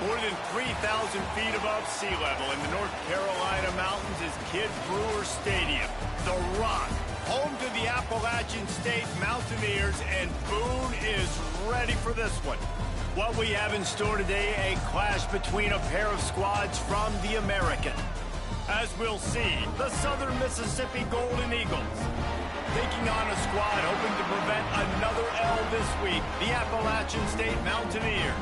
More than 3,000 feet above sea level in the North Carolina mountains is Kidd Brewer Stadium, the Rock, home to the Appalachian State Mountaineers, and Boone is ready for this one. What we have in store today, a clash between a pair of squads from the American. As we'll see, the Southern Mississippi Golden Eagles taking on a squad hoping to prevent another L this week, the Appalachian State Mountaineers.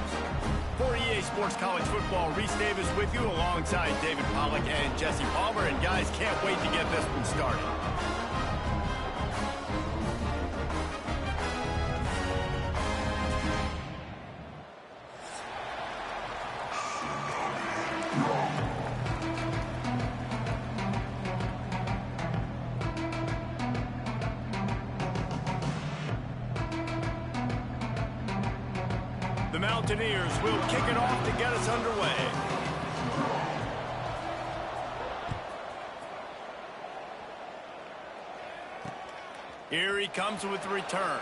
For EA Sports College Football, Reese Davis with you alongside David Pollack and Jesse Palmer. And guys, can't wait to get this one started. The Mountaineers will kick it off to get us underway. Here he comes with the return.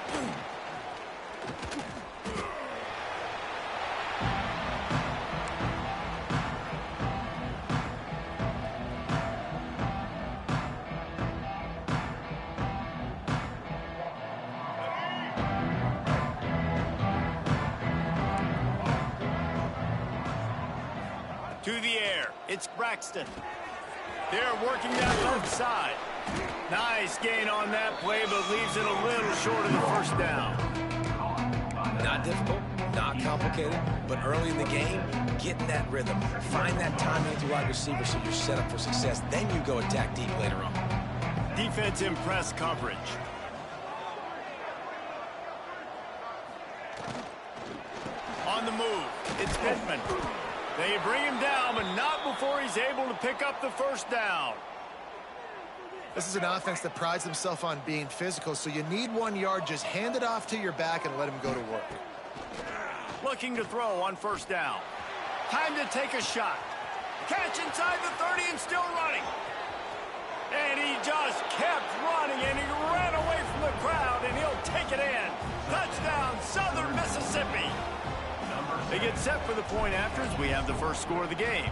To the air, it's Braxton. They're working that left side. Nice gain on that play, but leaves it a little short of the first down. Not difficult, not complicated, but early in the game, getting that rhythm. Find that timing with your wide receiver so you're set up for success. Then you go attack deep later on. Defense in press coverage. On the move, it's Pittman. They bring him down, but not before he's able to pick up the first down. This is an offense that prides themselves on being physical, so you need 1 yard. Just hand it off to your back and let him go to work. Looking to throw on first down. Time to take a shot. Catch inside the 30 and still running. And he just kept running, and he ran away from the crowd, and he'll take it in. Touchdown, Southern Mississippi. They get set for the point after as we have the first score of the game.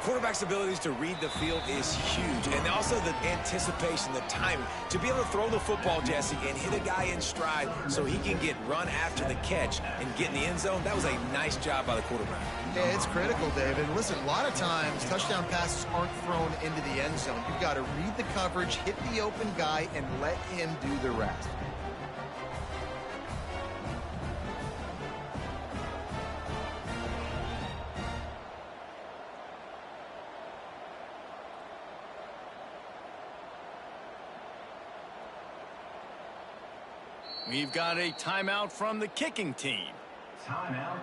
Quarterback's abilities to read the field is huge, and also the anticipation, the timing. To be able to throw the football, Jesse, and hit a guy in stride so he can get run after the catch and get in the end zone, that was a nice job by the quarterback. Yeah, it's critical, David. Listen, a lot of times, touchdown passes aren't thrown into the end zone. You've got to read the coverage, hit the open guy, and let him do the rest. We've got a timeout from the kicking team. Timeout,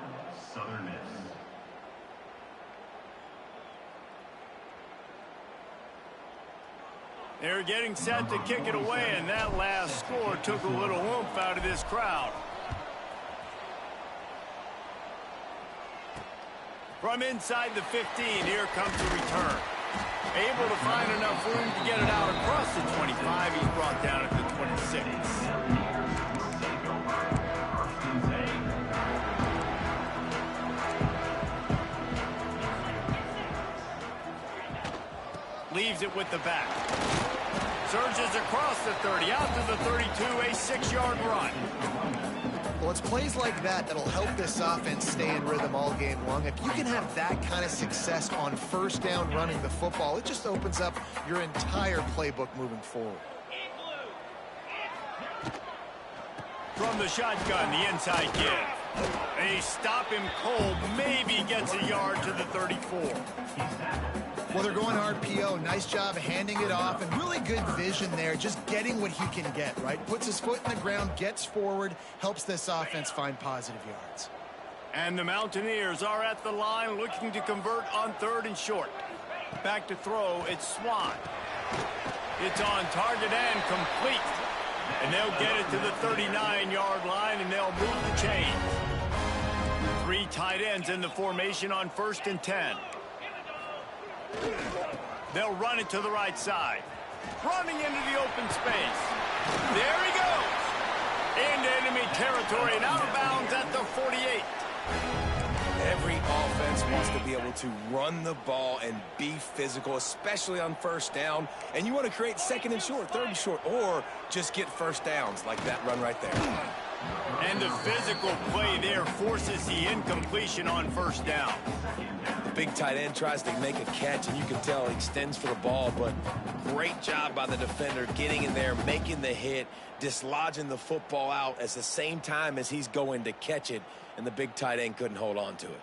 Southern Miss. They're getting set to kick it away, and that last score took a little oomph out of this crowd. From inside the 15, here comes the return. Able to find enough room to get it out across the 25. He's brought down at the 26. Leaves it with the back. Surges across the 30, out to the 32, a 6-yard run. Well, it's plays like that that'll help this offense stay in rhythm all game long. If you can have that kind of success on first down running the football, it just opens up your entire playbook moving forward. From the shotgun, the inside give. They stop him cold, maybe gets a yard to the 34. Well, they're going RPO. Nice job handing it off, and really good vision there, just getting what he can get, right? Puts his foot in the ground, gets forward, helps this offense find positive yards. And the Mountaineers are at the line looking to convert on 3rd and short. Back to throw, it's Swan. It's on target and complete. And they'll get it to the 39-yard line, and they'll move the chains. 3 tight ends in the formation on 1st and 10. They'll run it to the right side. Running into the open space. There he goes. Into enemy territory and out of bounds at the 48. Every offense wants to be able to run the ball and be physical, especially on first down. And you want to create second and short, third and short, or just get first downs like that run right there. And the physical play there forces the incompletion on first down. The big tight end tries to make a catch, and you can tell he extends for the ball, but great job by the defender getting in there, making the hit, dislodging the football out at the same time as he's going to catch it, and the big tight end couldn't hold on to it.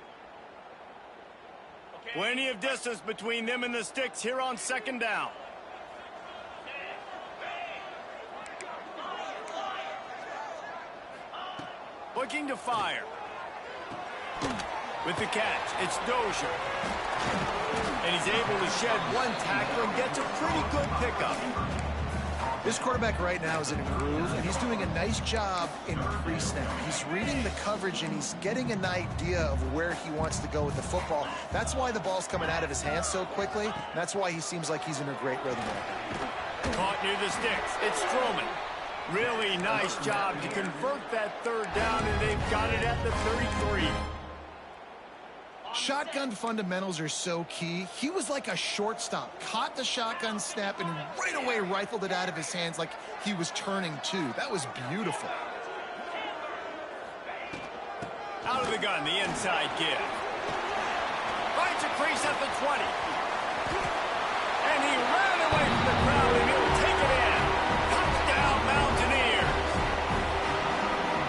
Plenty of distance between them and the sticks here on second down. Looking to fire. With the catch, it's Dozier. And he's able to shed one tackle and gets a pretty good pickup. This quarterback right now is in a groove, and he's doing a nice job in pre-snap. He's reading the coverage, and he's getting an idea of where he wants to go with the football. That's why the ball's coming out of his hands so quickly. That's why he seems like he's in a great rhythm right now. Caught near the sticks. It's Strowman. Really nice job to convert that third down, and they've got it at the 33. Shotgun fundamentals are so key. He was like a shortstop, caught the shotgun snap, and right away rifled it out of his hands like he was turning two. That was beautiful. Out of the gun, the inside give. Finds a crease at the 20. And he ran away from the crowd, and he'll take it in. Touchdown, Mountaineers.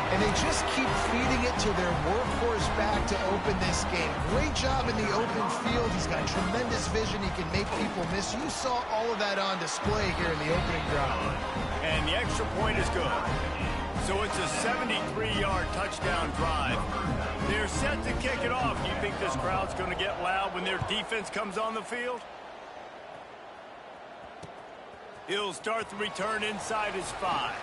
And they just keep feeding it to their workhorse back to open this game. Great job in the open field. He's got tremendous vision. He can make people miss. You saw all of that on display here in the opening drive. And the extra point is good. So it's a 73-yard touchdown drive. They're set to kick it off. Do you think this crowd's going to get loud when their defense comes on the field? He'll start the return inside his 5.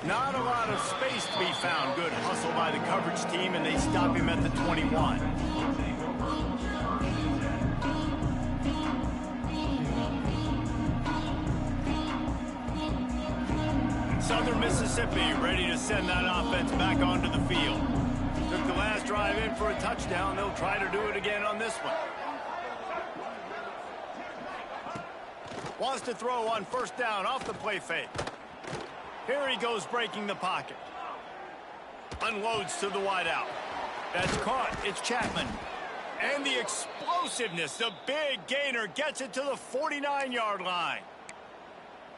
Not a lot of space to be found. Good hustle by the coverage team, and they stop him at the 21. Southern Mississippi ready to send that offense back onto the field. Took the last drive in for a touchdown. They'll try to do it again on this one. Wants to throw on first down off the play fake. Here he goes breaking the pocket. Unloads to the wideout. That's caught. It's Chapman. And the explosiveness, the big gainer gets it to the 49-yard line.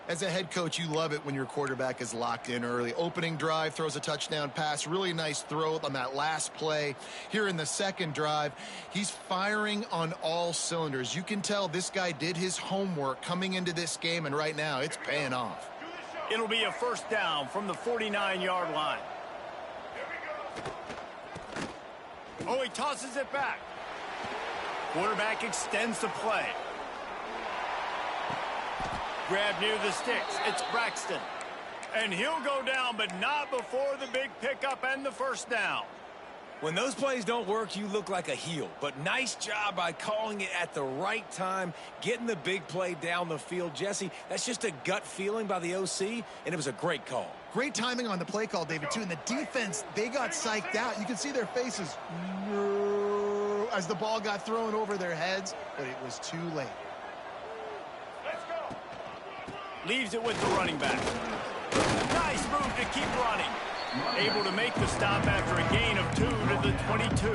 As a head coach, you love it when your quarterback is locked in early. Opening drive, throws a touchdown pass. Really nice throw on that last play. Here in the second drive, he's firing on all cylinders. You can tell this guy did his homework coming into this game, and right now it's paying off. It'll be a first down from the 49-yard line. Oh, he tosses it back. Quarterback extends the play. Grab near the sticks. It's Braxton. And he'll go down, but not before the big pickup and the first down. When those plays don't work, you look like a heel. But nice job by calling it at the right time, getting the big play down the field. Jesse, that's just a gut feeling by the OC, and it was a great call. Great timing on the play call, David, too. And the defense, they got psyched out. You can see their faces as the ball got thrown over their heads, but it was too late. Leaves it with the running back. Nice move to keep running. Able to make the stop after a gain of 2 to the 22.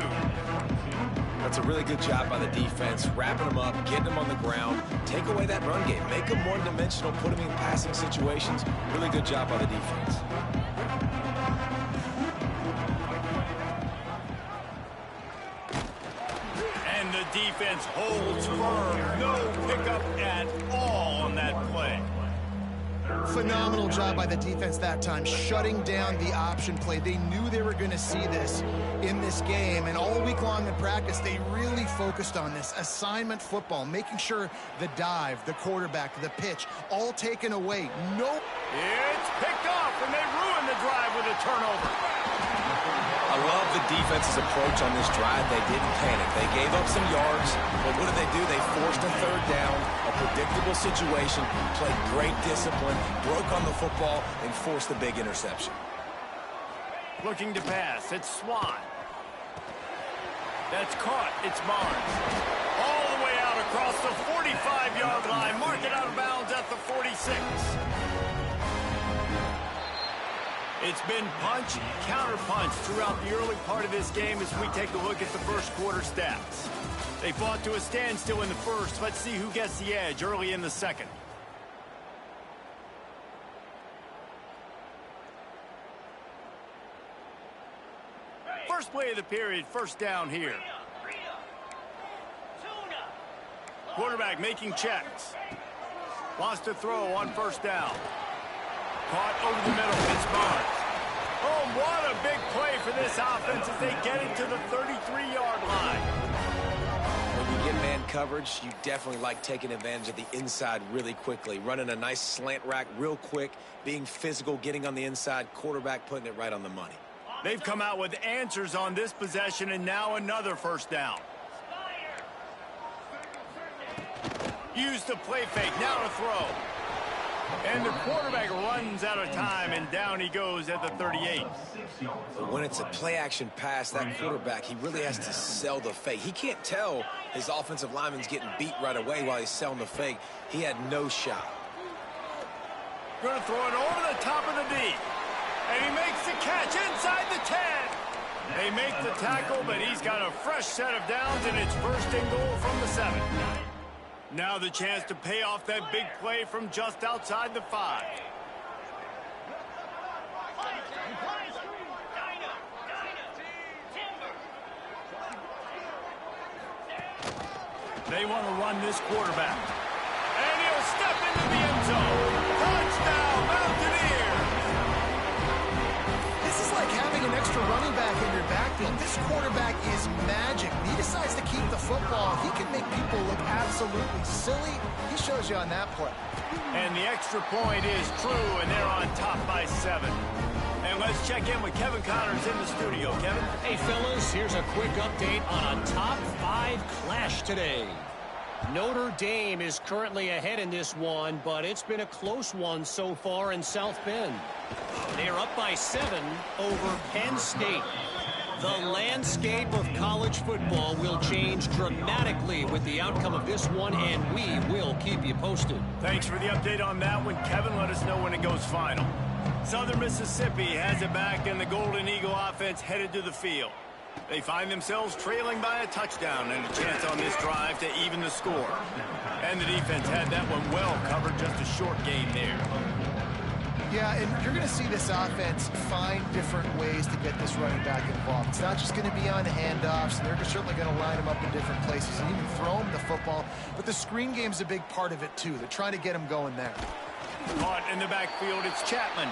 That's a really good job by the defense, wrapping them up, getting them on the ground, take away that run game, make them one-dimensional, put them in passing situations. Really good job by the defense. And the defense holds firm. No pickup at all on that play. Phenomenal job by the defense that time, shutting down the option play. They knew they were going to see this in this game, and all week long in practice, they really focused on this assignment football, making sure the dive, the quarterback, the pitch, all taken away. Nope. It's picked off, and they ruin the drive with a turnover. I love the defense's approach on this drive. They didn't panic. They gave up some yards, but what did they do? They forced a third down, a predictable situation, played great discipline, broke on the football, and forced the big interception. Looking to pass. It's Swan. That's caught. It's Barnes. All the way out across the 45-yard line. Mark it out of bounds at the 46. It's been punch, counter-punch throughout the early part of this game as we take a look at the first quarter stats. They fought to a standstill in the first. Let's see who gets the edge early in the second. First play of the period, first down here. Quarterback making checks. Wants to throw on first down. Caught over the middle. It's Barnes. Oh, what a big play for this offense as they get it to the 33-yard line. When you get man coverage, you definitely like taking advantage of the inside really quickly. Running a nice slant rack real quick, being physical, getting on the inside, quarterback putting it right on the money. They've come out with answers on this possession, and now another first down. Use the play fake, now to throw. And the quarterback runs out of time, and down he goes at the 38. But when it's a play-action pass, that quarterback, he really has to sell the fake. He can't tell his offensive lineman's getting beat right away while he's selling the fake. He had no shot. Going to throw it over the top of the D. And he makes the catch inside the 10. They make the tackle, but he's got a fresh set of downs, and it's first and goal from the 7. Now the chance to pay off that big play from just outside the 5. They want to run this quarterback. And he'll step into the end zone. Touchdown, Mountaineers! This is like having an extra running back in your backfield. This quarterback is magic. He decides to keep the football. He can make people look absolutely silly. He shows you on that play. And the extra point is true, and they're on top by 7. And let's check in with Kevin Connors in the studio. Kevin? Hey, fellas, here's a quick update on a top 5 clash today. Notre Dame is currently ahead in this one, but it's been a close one so far in South Bend. They are up by 7 over Penn State. The landscape of college football will change dramatically with the outcome of this one, and we will keep you posted. Thanks for the update on that one, Kevin. Let us know when it goes final. Southern Mississippi has it back, and the Golden Eagle offense headed to the field. They find themselves trailing by a touchdown and a chance on this drive to even the score. And the defense had that one well covered, just a short game there. Yeah, and you're going to see this offense find different ways to get this running back involved. It's not just going to be on handoffs, and they're certainly going to line him up in different places and even throw him the football. But the screen game's a big part of it, too. They're trying to get him going there. Caught in the backfield, it's Chapman.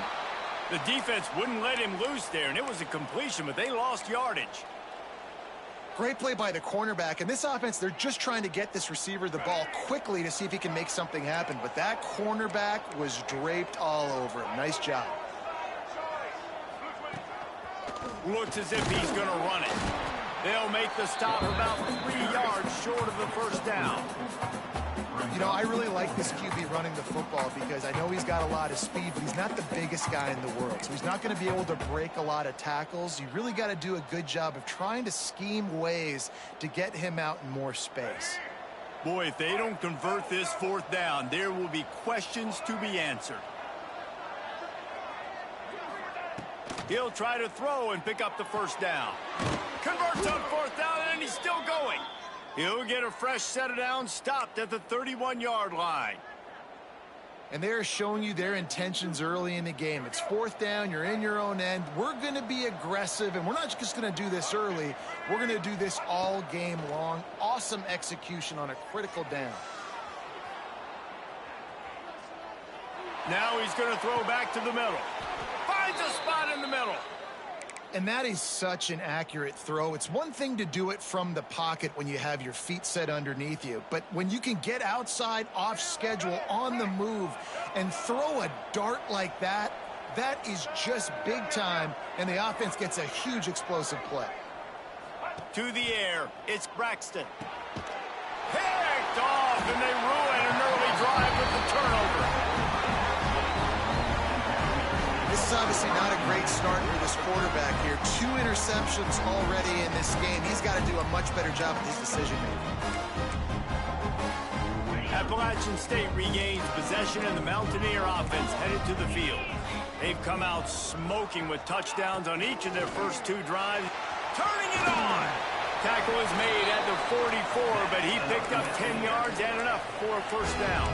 The defense wouldn't let him loose there, and it was a completion, but they lost yardage. Great play by the cornerback. And this offense, they're just trying to get this receiver the ball quickly to see if he can make something happen. But that cornerback was draped all over him. Nice job. Looks as if he's going to run it. They'll make the stop about 3 yards short of the first down. You know, I really like this QB running the football because I know he's got a lot of speed, but he's not the biggest guy in the world. So he's not going to be able to break a lot of tackles. You really got to do a good job of trying to scheme ways to get him out in more space. Boy, if they don't convert this 4th down, there will be questions to be answered. He'll try to throw and pick up the first down. Converts on 4th down, and he's still going. He'll get a fresh set of downs, stopped at the 31-yard line. And they're showing you their intentions early in the game. It's 4th down, you're in your own end. We're going to be aggressive, and we're not just going to do this early. We're going to do this all game long. Awesome execution on a critical down. Now he's going to throw back to the middle. Finds a spot in the middle. And that is such an accurate throw. It's one thing to do it from the pocket when you have your feet set underneath you, but when you can get outside, off schedule, on the move, and throw a dart like that, that is just big time, and the offense gets a huge explosive play. To the air, it's Braxton. Picked off, and they ruin an early drive with the turnover. This obviously not a great start for this quarterback here. 2 interceptions already in this game. He's got to do a much better job with his decision-making. Appalachian State regains possession and the Mountaineer offense headed to the field. They've come out smoking with touchdowns on each of their first 2 drives. Turning it on! Tackle is made at the 44, but he picked up 10 yards and enough for a first down.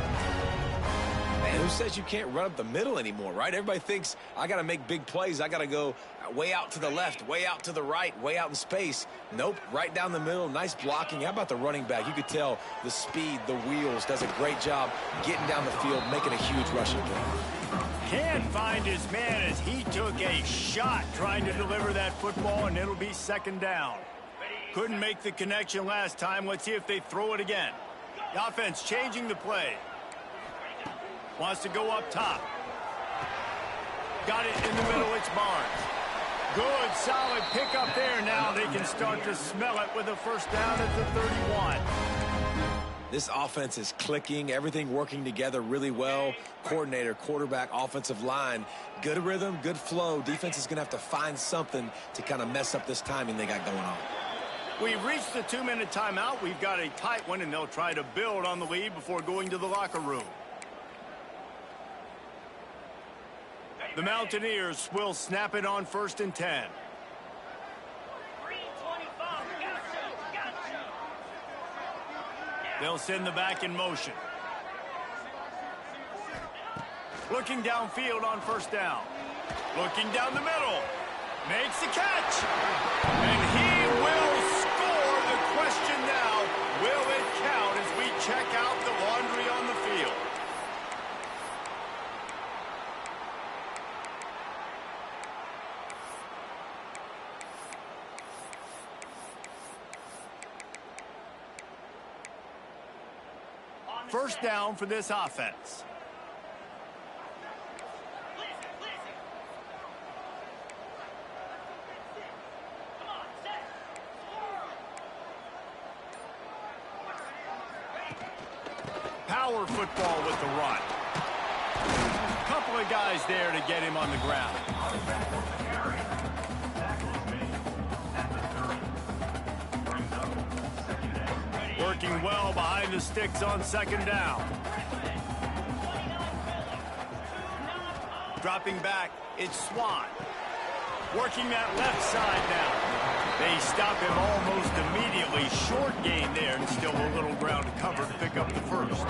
Man, who says you can't run up the middle anymore, right? Everybody thinks I got to make big plays. I got to go way out to the left, way out to the right, way out in space. Nope, right down the middle. Nice blocking. How about the running back? You could tell the speed, the wheels, does a great job getting down the field, making a huge rushing play. Can't find his man as he took a shot trying to deliver that football, and it'll be second down. Couldn't make the connection last time. Let's see if they throw it again. The offense changing the play. Wants to go up top. Got it in the middle. It's Barnes. Good, solid pickup there. Now they can start to smell it with a first down at the 31. This offense is clicking, everything working together really well. Coordinator, quarterback, offensive line, good rhythm, good flow. Defense is going to have to find something to kind of mess up this timing they got going on. We've reached the 2-minute timeout. We've got a tight one, and they'll try to build on the lead before going to the locker room. The Mountaineers will snap it on 1st and 10. They'll send the back in motion. Looking downfield on first down. Looking down the middle. Makes the catch. And he will score. The question now, will it count as we check out the laundry on the field? First down for this offense. Power football with the run. Couple of guys there to get him on the ground. Working well behind the sticks on second down. Dropping back, it's Swan. Working that left side now. They stop him almost immediately. Short gain there, and still a little ground to cover to pick up the first.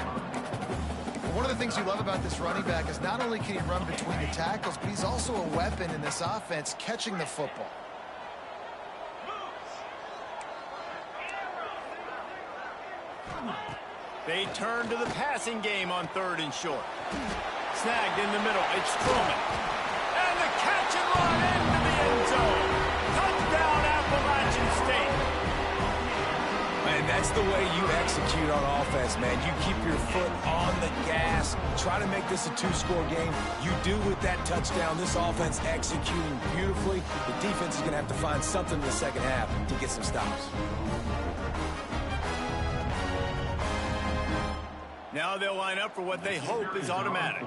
One of the things you love about this running back is not only can he run between the tackles, but he's also a weapon in this offense, catching the football. They turn to the passing game on 3rd and short. Snagged in the middle. It's Truman. And the catch and run into the end zone. Touchdown, Appalachian State. Man, that's the way you execute on offense, man. You keep your foot on the gas. Try to make this a 2-score game. You do with that touchdown. This offense executing beautifully. The defense is going to have to find something in the second half to get some stops. Now they'll line up for what they hope is automatic.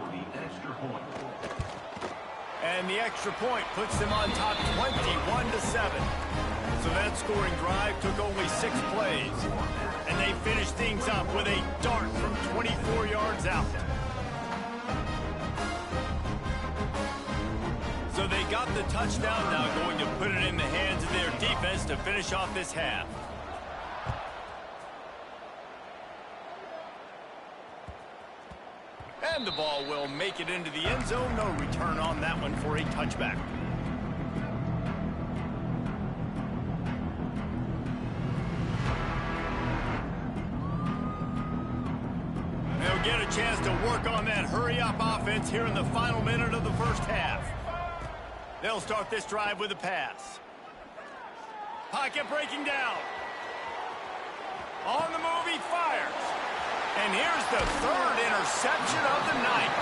And the extra point puts them on top 21-7. So that scoring drive took only 6 plays. And they finished things up with a dart from 24 yards out. So they got the touchdown, now going to put it in the hands of their defense to finish off this half. And the ball will make it into the end zone. No return on that one for a touchback. They'll get a chance to work on that hurry-up offense here in the final minute of the first half. They'll start this drive with a pass. Pocket breaking down. On the move, he fires. And here's the 3rd interception of the night.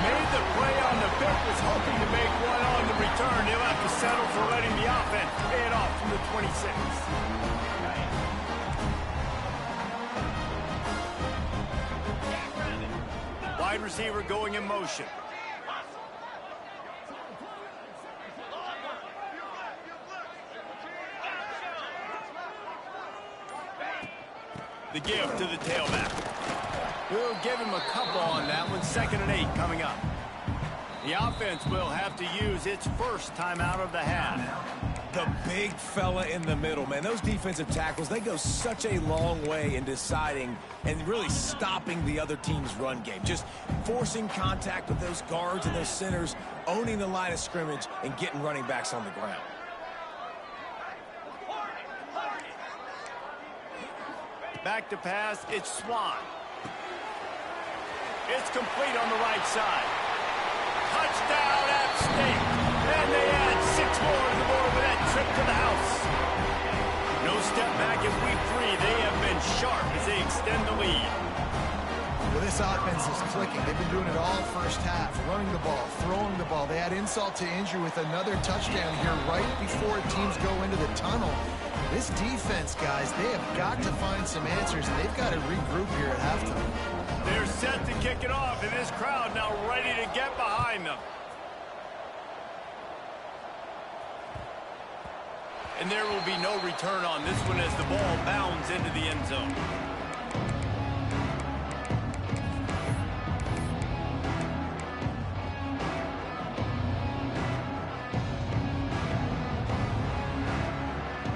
Made the play on the pick, was hoping to make one on the return. He'll have to settle for letting the offense pay it off from the 26. Wide receiver going in motion. The give to the tailback. We'll give him a couple on that one. 2nd and 8 coming up. The offense will have to use its first timeout of the half. The big fella in the middle, man. Those defensive tackles, they go such a long way in deciding and really stopping the other team's run game. Just forcing contact with those guards and those centers, owning the line of scrimmage, and getting running backs on the ground. Back to pass, it's Swan. It's complete on the right side. Touchdown, App State. And they add 6 more to the board with that trip to the house. No step back in week 3. They have been sharp as they extend the lead. Well, this offense is clicking. They've been doing it all first half, running the ball, throwing the ball. They add insult to injury with another touchdown here right before teams go into the tunnel. This defense, guys, they have got to find some answers, and they've got to regroup here at halftime. They're set to kick it off, and this crowd now ready to get behind them. And there will be no return on this one as the ball bounds into the end zone.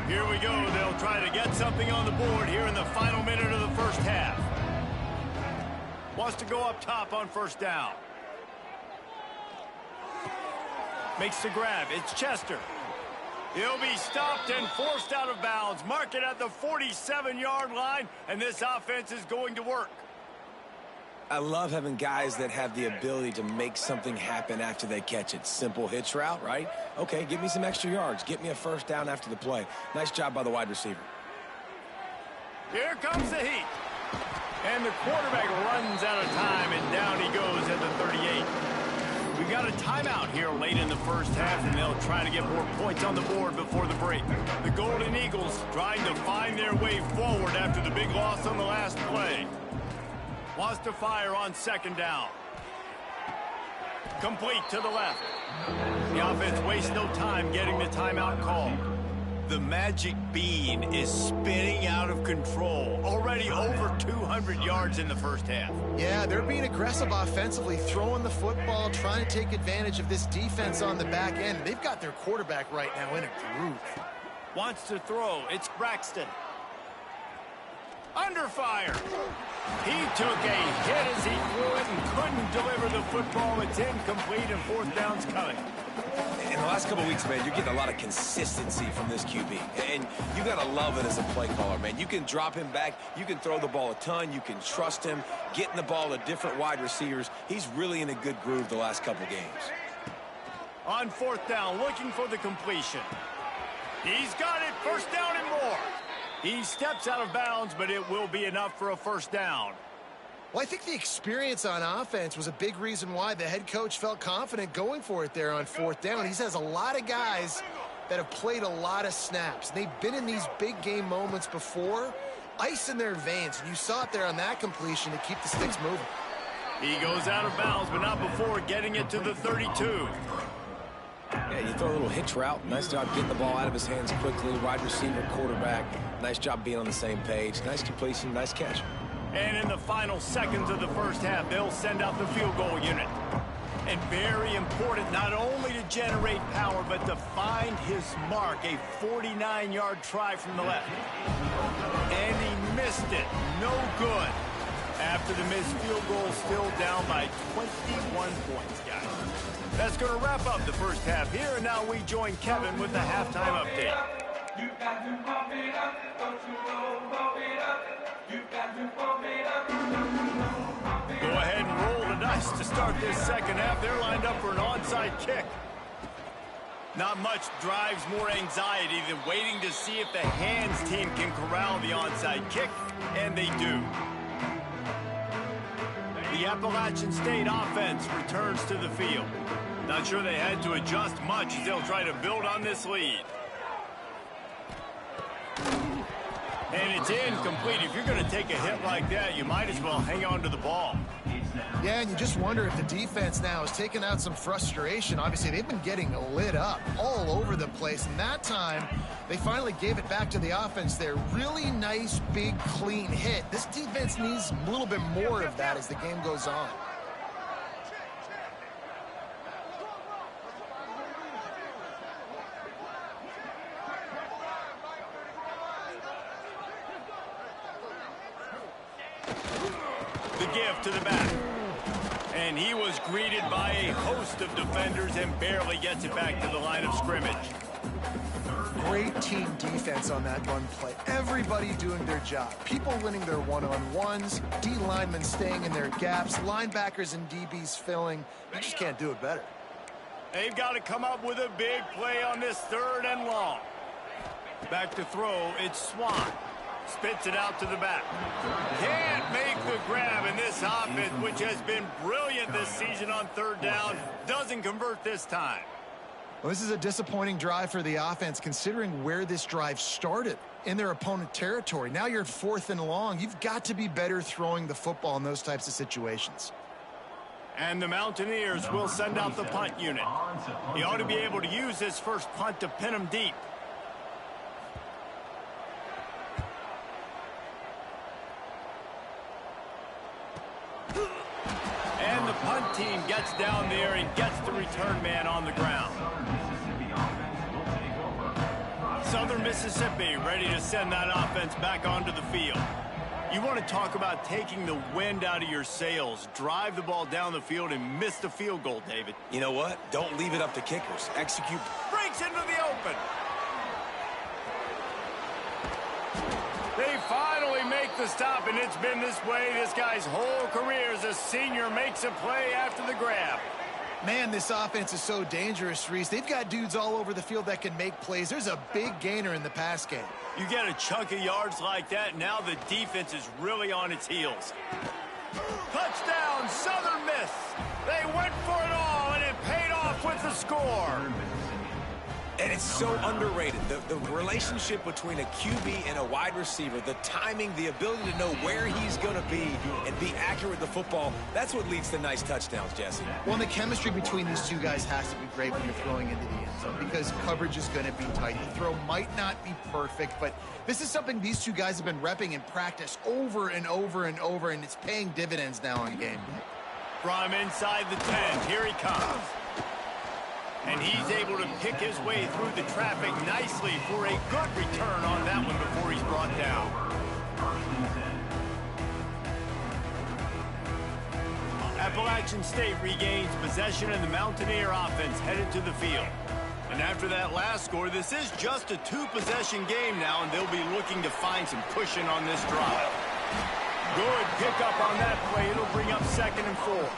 Here we go. They'll try to get something on the board here in the final minute of the first half. Wants to go up top on first down. Makes the grab. It's Chester. He'll be stopped and forced out of bounds. Mark it at the 47-yard line, and this offense is going to work. I love having guys that have the ability to make something happen after they catch it. Simple hitch route, right? Okay, give me some extra yards. Get me a first down after the play. Nice job by the wide receiver. Here comes the heat. And the quarterback runs out of time, and down he goes at the 38. We got a timeout here late in the first half, and they'll try to get more points on the board before the break. The Golden Eagles trying to find their way forward after the big loss on the last play. Wants to fire on second down. Complete to the left. The offense wastes no time getting the timeout call. The magic bean is spinning out of control. Already over 200 yards in the first half. Yeah, they're being aggressive offensively, throwing the football, trying to take advantage of this defense on the back end. They've got their quarterback right now in a groove. Wants to throw. It's Braxton. Under fire. He took a hit as he threw it and couldn't deliver the football. It's incomplete, and fourth down's coming. In the last couple of weeks, man, you're getting a lot of consistency from this QB. And you got to love it as a play caller, man. You can drop him back. You can throw the ball a ton. You can trust him. Getting the ball to different wide receivers. He's really in a good groove the last couple games. On fourth down, looking for the completion. He's got it. First down and more. He steps out of bounds, but it will be enough for a first down. Well, I think the experience on offense was a big reason why the head coach felt confident going for it there on fourth down. He has a lot of guys that have played a lot of snaps. They've been in these big game moments before, ice in their veins. And you saw it there on that completion to keep the sticks moving. He goes out of bounds, but not before getting it to the 32. Yeah, you throw a little hitch route. Nice job getting the ball out of his hands quickly. Wide receiver, quarterback. Nice job being on the same page. Nice completion, nice catch. And in the final seconds of the first half, they'll send out the field goal unit. And very important, not only to generate power, but to find his mark. A 49-yard try from the left. And he missed it. No good. After the missed field goal, still down by 21 points, guys. That's going to wrap up the first half here, and now we join Kevin with the halftime update. You got to pump it up, don't you know, pump it up. You got to pump it up, don't you know, pump it up. Go ahead and roll the dice to start this second half. They're lined up for an onside kick. Not much drives more anxiety than waiting to see if the hands team can corral the onside kick, and they do. The Appalachian State offense returns to the field. Not sure they had to adjust much as they'll try to build on this lead. And it's incomplete. If you're going to take a hit like that, you might as well hang on to the ball. Yeah, and you just wonder if the defense now is taking out some frustration. Obviously, they've been getting lit up all over the place, and that time they finally gave it back to the offense there. Really nice, big, clean hit. This defense needs a little bit more of that as the game goes on. The give to the back. And he was greeted by a host of defenders and barely gets it back to the line of scrimmage. Great team defense on that run play. Everybody doing their job. People winning their one-on-ones, D linemen staying in their gaps, linebackers and DBs filling. You just can't do it better. They've got to come up with a big play on this 3rd and long. Back to throw, it's Swan. Spits it out to the back. Can't make the grab, in this offense, which has been brilliant this season on 3rd down, doesn't convert this time. Well, this is a disappointing drive for the offense, considering where this drive started in their opponent territory. Now you're 4th and long. You've got to be better throwing the football in those types of situations. And the Mountaineers will send out the punt unit. He ought to be able to use this first punt to pin him deep. And the punt team gets down there and gets the return man on the ground. Southern Mississippi ready to send that offense back onto the field. You want to talk about taking the wind out of your sails. Drive the ball down the field and miss the field goal, David. You know what? Don't leave it up to kickers. Execute. Breaks into the open. They finally make the stop, and it's been this way this guy's whole career as a senior. Makes a play after the grab. Man, this offense is so dangerous, Reese. They've got dudes all over the field that can make plays. There's a big gainer in the pass game. You get a chunk of yards like that, now the defense is really on its heels. Touchdown, Southern Miss. They went for it all, and it paid off with the score. And it's so underrated. The relationship between a QB and a wide receiver, the timing, the ability to know where he's going to be and be accurate with the football, that's what leads to nice touchdowns, Jesse. Well, and the chemistry between these two guys has to be great when you're throwing into the end zone because coverage is going to be tight. The throw might not be perfect, but this is something these two guys have been repping in practice over and over and over, and it's paying dividends now on game day. From inside the 10, here he comes. And he's able to pick his way through the traffic nicely for a good return on that one before he's brought down. Appalachian State regains possession and the Mountaineer offense headed to the field. And after that last score, this is just a 2-possession game now, and they'll be looking to find some cushion on this drive. Good pickup on that play. It'll bring up 2nd and 4.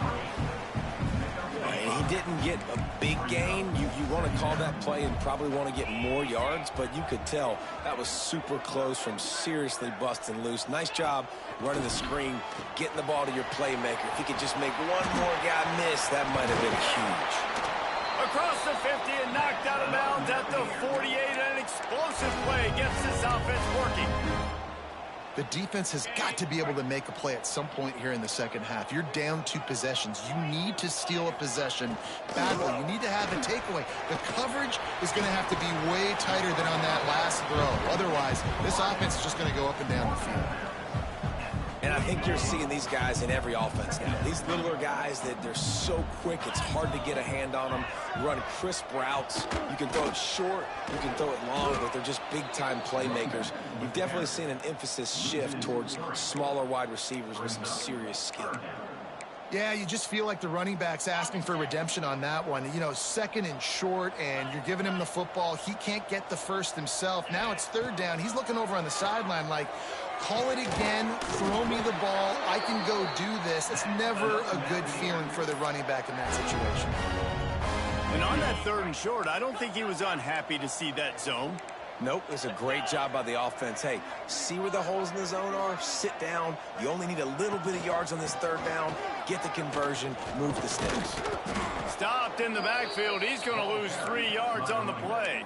He didn't get a big gain. You want to call that play and probably want to get more yards, but you could tell that was super close from seriously busting loose. Nice job running the screen, getting the ball to your playmaker. If he could just make one more guy miss, that might have been huge. Across the 50 and knocked out of bounds at the 48. An explosive play gets this offense working. The defense has got to be able to make a play at some point here in the second half. You're down 2 possessions. You need to steal a possession badly. You need to have a takeaway. The coverage is going to have to be way tighter than on that last throw. Otherwise, this offense is just going to go up and down the field. And I think you're seeing these guys in every offense now. These littler guys, that they're so quick, it's hard to get a hand on them. Run crisp routes. You can throw it short, you can throw it long, but they're just big-time playmakers. You've definitely seen an emphasis shift towards smaller wide receivers with some serious skill. Yeah, you just feel like the running back's asking for redemption on that one. You know, 2nd and short, and you're giving him the football. He can't get the first himself. Now it's 3rd down. He's looking over on the sideline like, call it again, throw me the ball, I can go do this. It's never a good feeling for the running back in that situation. And on that 3rd and short, I don't think he was unhappy to see that zone. Nope, it was a great job by the offense. Hey, see where the holes in the zone are? Sit down. You only need a little bit of yards on this 3rd down. Get the conversion, move the sticks. Stopped in the backfield. He's going to lose 3 yards on the play.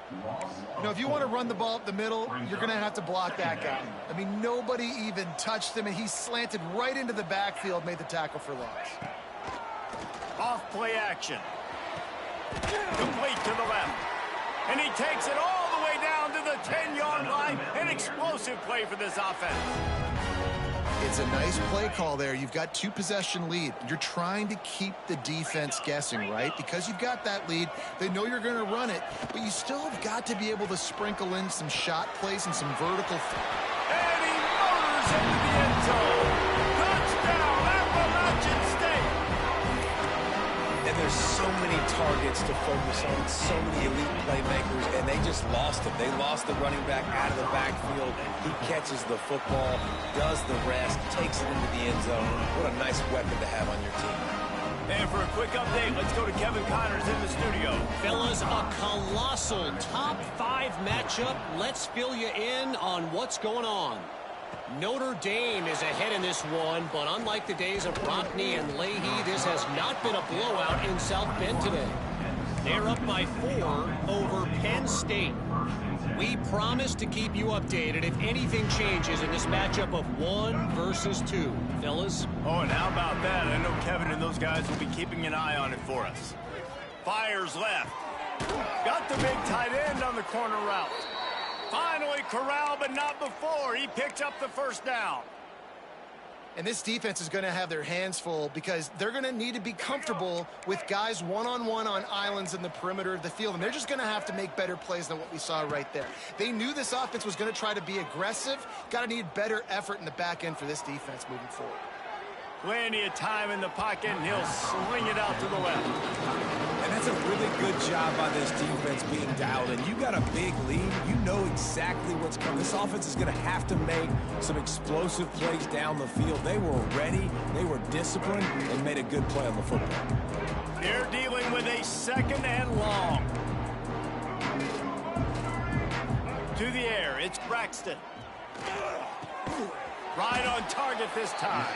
You know, if you want to run the ball up the middle, you're going to have to block that guy. I mean, nobody even touched him, and he slanted right into the backfield, made the tackle for loss. Off play action. Complete to the left. And he takes it all the way down to the 10-yard line. An explosive play for this offense. It's a nice play call there. You've got 2-possession lead. You're trying to keep the defense guessing, right? Because you've got that lead, they know you're going to run it, but you still have got to be able to sprinkle in some shot plays and some vertical. And he motors into the end zone. Touchdown, Appalachian State. And there's so many targets to focus on, so many elite playmakers, and they just lost him. They lost the running back out of the backfield. He catches the football, does the rest, takes it into the end zone. What a nice weapon to have on your team. And for a quick update, let's go to Kevin Connors in the studio. Fellas, a colossal top 5 matchup. Let's fill you in on what's going on. Notre Dame is ahead in this one, but unlike the days of Rockney and Leahy, this has not been a blowout in South Bend today. They're up by 4 over Penn State. We promise to keep you updated if anything changes in this matchup of 1 versus 2. Fellas? Oh, and how about that? I know Kevin and those guys will be keeping an eye on it for us. Fires left. Got the big tight end on the corner route. Finally corralled, but not before. He picked up the first down. And this defense is going to have their hands full because they're going to need to be comfortable with guys one-on-one on islands in the perimeter of the field. And they're just going to have to make better plays than what we saw right there. They knew this offense was going to try to be aggressive. Got to need better effort in the back end for this defense moving forward. Plenty of time in the pocket, and he'll sling it out to the left. And that's a really good job by this defense being dialed in. You got a big lead. You know exactly what's coming. This offense is going to have to make some explosive plays down the field. They were ready. They were disciplined and made a good play on the football. They're dealing with a 2nd and long. To the air, it's Braxton. Right on target this time.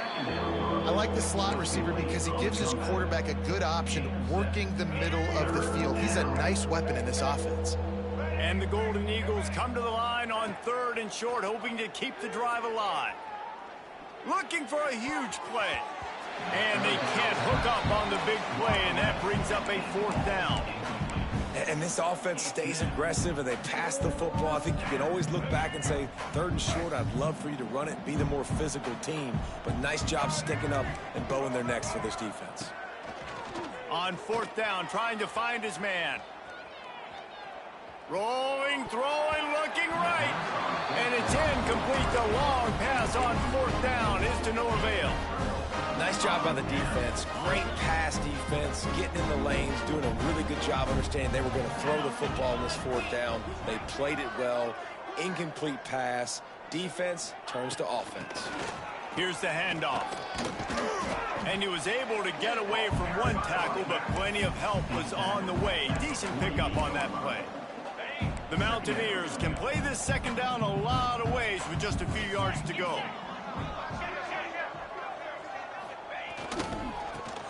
I like the slot receiver because he gives his quarterback a good option working the middle of the field. He's a nice weapon in this offense. And the Golden Eagles come to the line on 3rd and short, hoping to keep the drive alive. Looking for a huge play. And they can't hook up on the big play, and that brings up a 4th down. And this offense stays aggressive, and they pass the football. I think you can always look back and say, 3rd and short, I'd love for you to run it, be the more physical team. But nice job sticking up and bowing their necks for this defense. On 4th down, trying to find his man. Rolling, throwing, looking right. And it's incomplete. The long pass on 4th down is to no avail. Nice job by the defense. Great pass defense, getting in the lanes, doing a really good job understanding they were going to throw the football in this 4th down. They played it well. Incomplete pass. Defense turns to offense. Here's the handoff. And he was able to get away from one tackle, but plenty of help was on the way. Decent pickup on that play. The Mountaineers can play this 2nd down a lot of ways with just a few yards to go.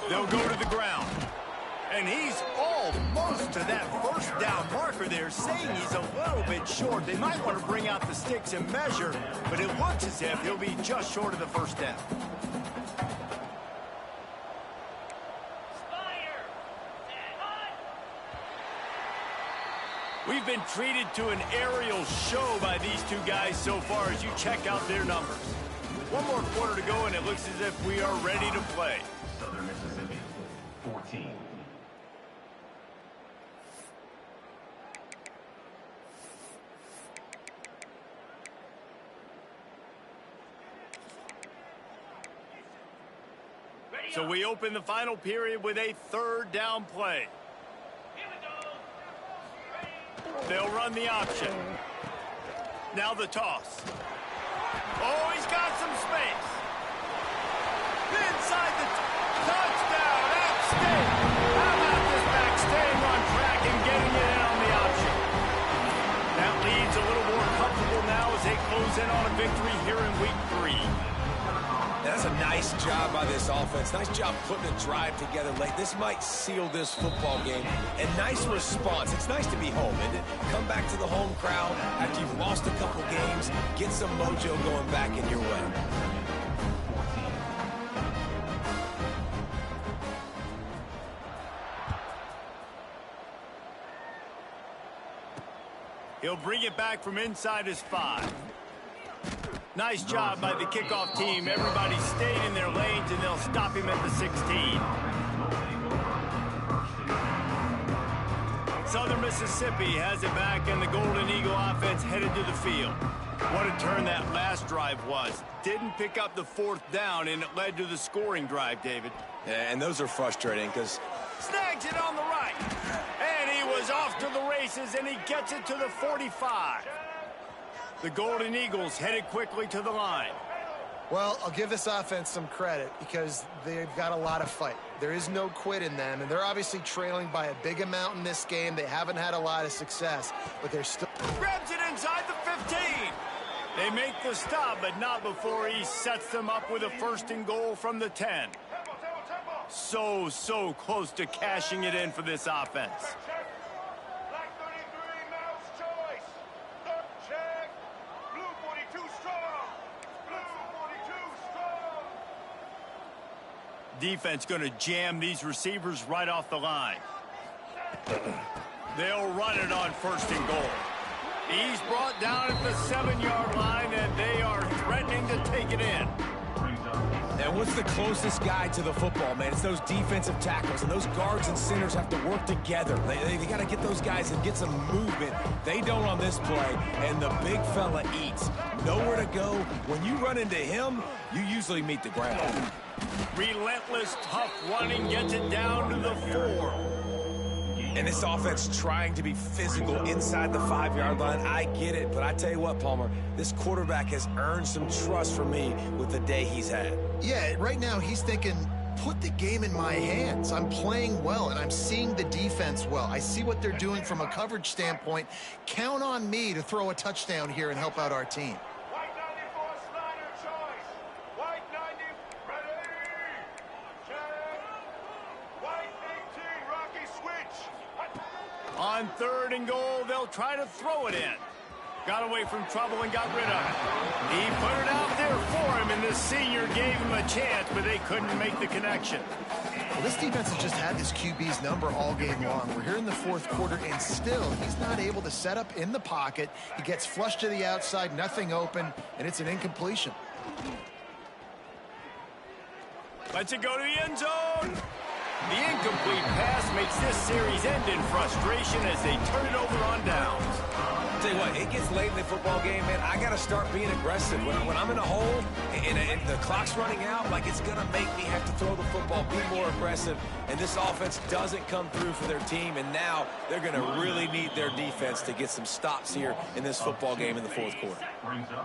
They'll go to the ground. And he's almost to that 1st down marker there, saying he's a little bit short. They might want to bring out the sticks and measure, but it looks as if he'll be just short of the 1st down. We've been treated to an aerial show by these two guys so far as you check out their numbers. 1 more quarter to go, and it looks as if we are ready to play. Southern Mississippi, 14. So we open the final period with a 3rd down play. They'll run the option. Now the toss. Oh, he's got some space. Inside the touchdown, App State. How about this back staying on track and getting it in on the option? That leads a little more comfortable now as they close in on a victory here in week 3. That's a nice job by this offense. Nice job putting a drive together late. This might seal this football game. And nice response. It's nice to be home, isn't it? Come back to the home crowd after you've lost a couple games. Get some mojo going back in your way. He'll bring it back from inside his 5. Nice job by the kickoff team. Everybody stayed in their lanes, and they'll stop him at the 16. Southern Mississippi has it back, and the Golden Eagle offense headed to the field. What a turn that last drive was. Didn't pick up the 4th down, and it led to the scoring drive, David. Yeah, and those are frustrating because Snags it on the right. And he was off to the races, and he gets it to the 45. The Golden Eagles headed quickly to the line. Well, I'll give this offense some credit because they've got a lot of fight. There is no quit in them, and they're obviously trailing by a big amount in this game. They haven't had a lot of success, but they're still... Grabs it inside the 15. They make the stop, but not before he sets them up with a 1st and goal from the 10. So close to cashing it in for this offense. Defense going to jam these receivers right off the line. They'll run it on 1st and goal. He's brought down at the 7-yard line, and they are threatening to take it in. And what's the closest guy to the football, man? It's those defensive tackles, and those guards and centers have to work together. They got to get those guys and get some movement. They don't on this play, and the big fella eats. Nowhere to go. When you run into him, you usually meet the ground. Relentless, tough running gets it down to the 4. And this offense trying to be physical inside the 5-yard line. I get it, but I tell you what, Palmer, this quarterback has earned some trust from me with the day he's had. Yeah, right now he's thinking, put the game in my hands. I'm playing well, and I'm seeing the defense well. I see what they're doing from a coverage standpoint. Count on me to throw a touchdown here and help out our team. White 94 Slider choice. White 90 ready. Check. White 18 Rocky switch. On 3rd and goal, they'll try to throw it in. Got away from trouble and got rid of it. He put it out there for him, and the senior gave him a chance, but they couldn't make the connection. Well, this defense has just had this QB's number all game long. We're here in the 4th quarter, and still he's not able to set up in the pocket. He gets flushed to the outside, nothing open, and it's an incompletion. Lets it go to the end zone. The incomplete pass makes this series end in frustration as they turn it over on downs. Tell you what, it gets late in the football game, man. I got to start being aggressive. When I'm in a hole and the clock's running out, like it's going to make me have to throw the football, be more aggressive. And this offense doesn't come through for their team, and now they're going to really need their defense to get some stops here in this football game in the 4th quarter.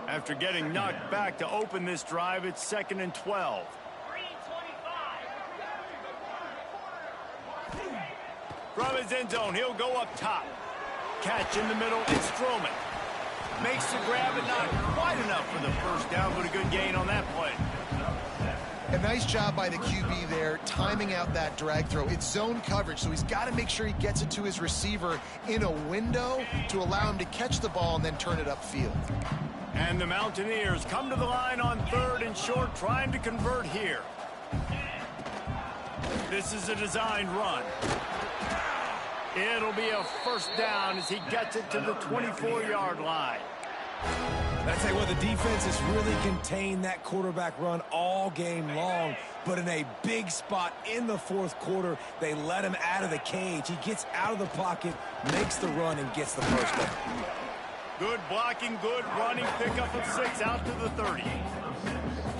After getting knocked back to open this drive, it's 2nd and 12. From his end zone, he'll go up top. Catch in the middle, it's Stroman. Makes the grab, but not quite enough for the 1st down, but a good gain on that play. A nice job by the QB there, timing out that drag throw. It's zone coverage, so he's got to make sure he gets it to his receiver in a window to allow him to catch the ball and then turn it upfield. And the Mountaineers come to the line on 3rd and short, trying to convert here. This is a designed run. It'll be a 1st down as he gets it to the 24-yard line. I tell you what, the defense has really contained that quarterback run all game long, but in a big spot in the 4th quarter, they let him out of the cage. He gets out of the pocket, makes the run, and gets the 1st down. Good blocking, good running, pickup of 6 out to the 30.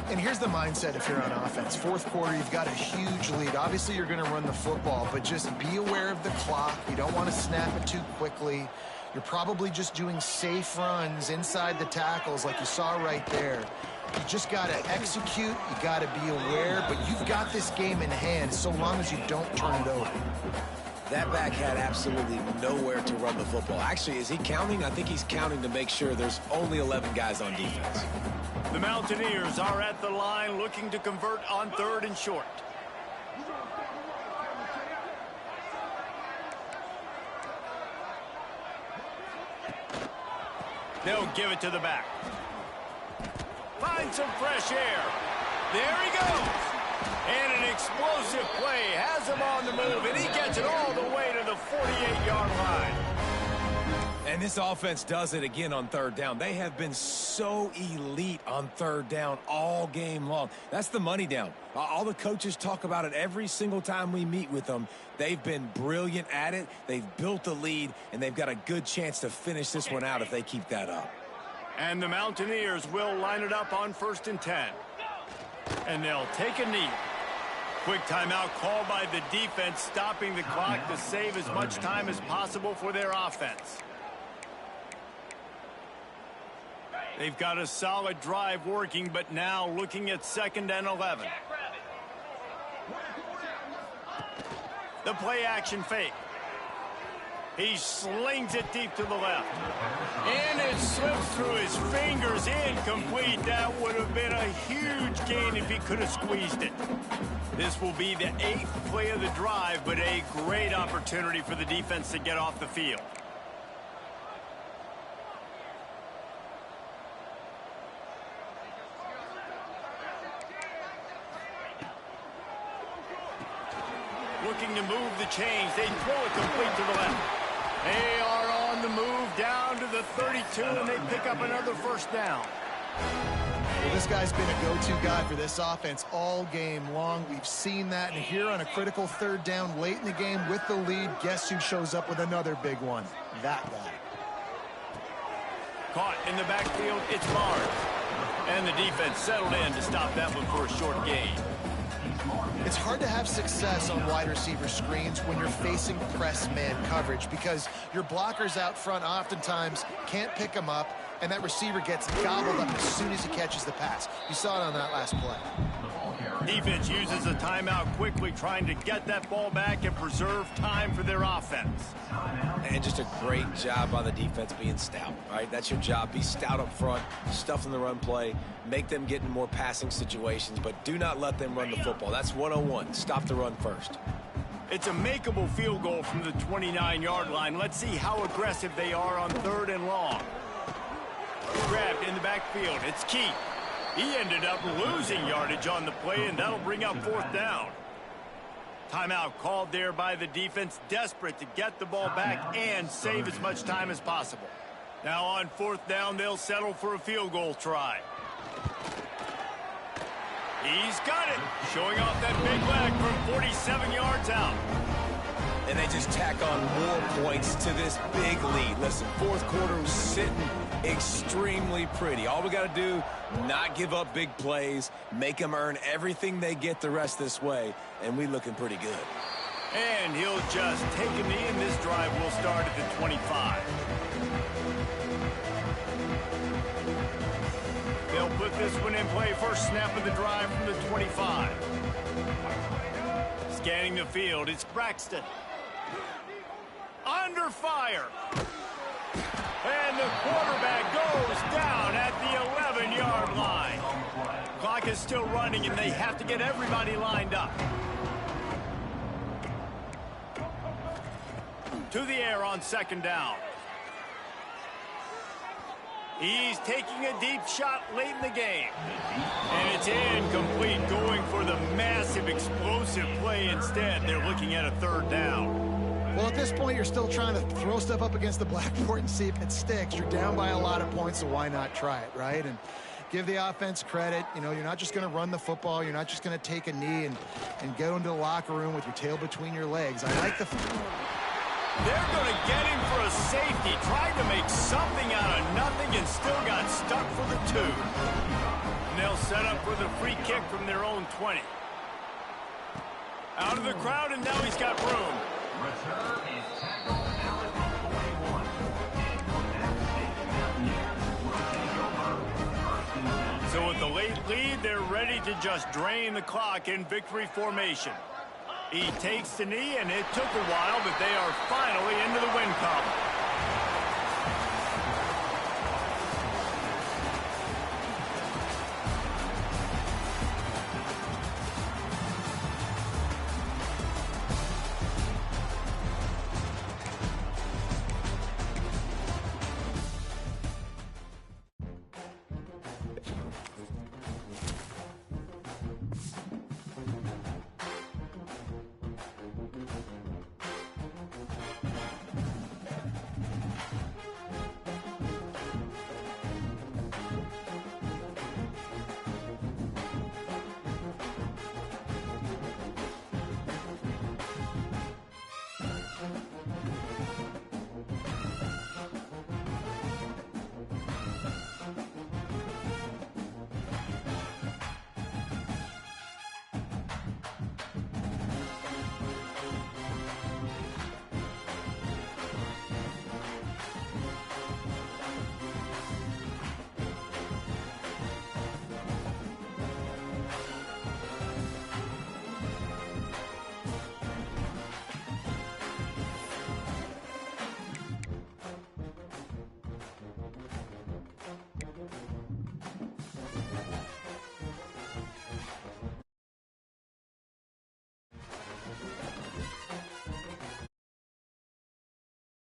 And here's the mindset if you're on offense. 4th quarter, you've got a huge lead. Obviously, you're going to run the football, but just be aware of the clock. You don't want to snap it too quickly. You're probably just doing safe runs inside the tackles like you saw right there. You just got to execute. You got to be aware, but you've got this game in hand so long as you don't turn it over. That back had absolutely nowhere to run the football. Actually, is he counting? I think he's counting to make sure there's only 11 guys on defense. The Mountaineers are at the line looking to convert on 3rd and short. They'll give it to the back. Find some fresh air. There he goes. And an explosive play has him on the move, and he gets it all the way to the 48-yard line. And this offense does it again on 3rd down. They have been so elite on 3rd down all game long. That's the money down. All the coaches talk about it every single time we meet with them. They've been brilliant at it. They've built a lead, and they've got a good chance to finish this one out if they keep that up. And the Mountaineers will line it up on 1st and 10. And they'll take a knee. Quick timeout called by the defense, stopping the clock to save as much time as possible for their offense. They've got a solid drive working, but now looking at 2nd and 11. The play action fake. He slings it deep to the left. And it slips through his fingers, incomplete. That would have been a huge gain if he could have squeezed it. This will be the 8th play of the drive, but a great opportunity for the defense to get off the field. Looking to move the chains. They throw it complete to the left. They are on the move down to the 32, and they pick up another 1st down. Well, this guy's been a go-to guy for this offense all game long. We've seen that, and here on a critical 3rd down late in the game with the lead, guess who shows up with another big one? That guy. Caught in the backfield, it's Barnes. And the defense settled in to stop that one for a short gain. It's hard to have success on wide receiver screens when you're facing press man coverage because your blockers out front oftentimes can't pick them up, and that receiver gets gobbled up as soon as he catches the pass. You saw it on that last play. Defense uses a timeout quickly, trying to get that ball back and preserve time for their offense. And just a great job by the defense being stout, right? That's your job. Be stout up front, stuff in the run play, make them get in more passing situations, but do not let them run the football. That's 101. Stop the run first. It's a makeable field goal from the 29-yard line. Let's see how aggressive they are on 3rd and long. Grabbed in the backfield. It's Keith. He ended up losing yardage on the play, and that'll bring up 4th down. Timeout called there by the defense, desperate to get the ball back and save as much time as possible. Now on 4th down, they'll settle for a field goal try. He's got it, showing off that big leg from 47 yards out. And they just tack on more points to this big lead. Listen, 4th quarter was sitting extremely pretty. All we got to do, not give up big plays, make them earn everything they get the rest this way, and we looking pretty good. And he'll just take a knee, and this drive will start at the 25. They'll put this one in play. First snap of the drive from the 25. Scanning the field, it's Braxton. Under fire. And the quarterback goes down at the 11-yard line. Clock is still running, and they have to get everybody lined up. To the air on 2nd down. He's taking a deep shot late in the game. And it's incomplete, going for the massive explosive play instead. They're looking at a 3rd down. Well, at this point, you're still trying to throw stuff up against the blackboard and see if it sticks. You're down by a lot of points, so why not try it, right? And give the offense credit. You know, you're not just going to run the football. You're not just going to take a knee and go into the locker room with your tail between your legs. I like the... They're going to get him for a safety. Tried to make something out of nothing and still got stuck for the 2. And they'll set up for the free kick from their own 20. Out of the crowd, and now he's got room. Return is tackled out at the 41. And Mountaineers will take over. 1st and 10. So with the late lead, they're ready to just drain the clock in victory formation. He takes the knee, and it took a while, but they are finally into the win column.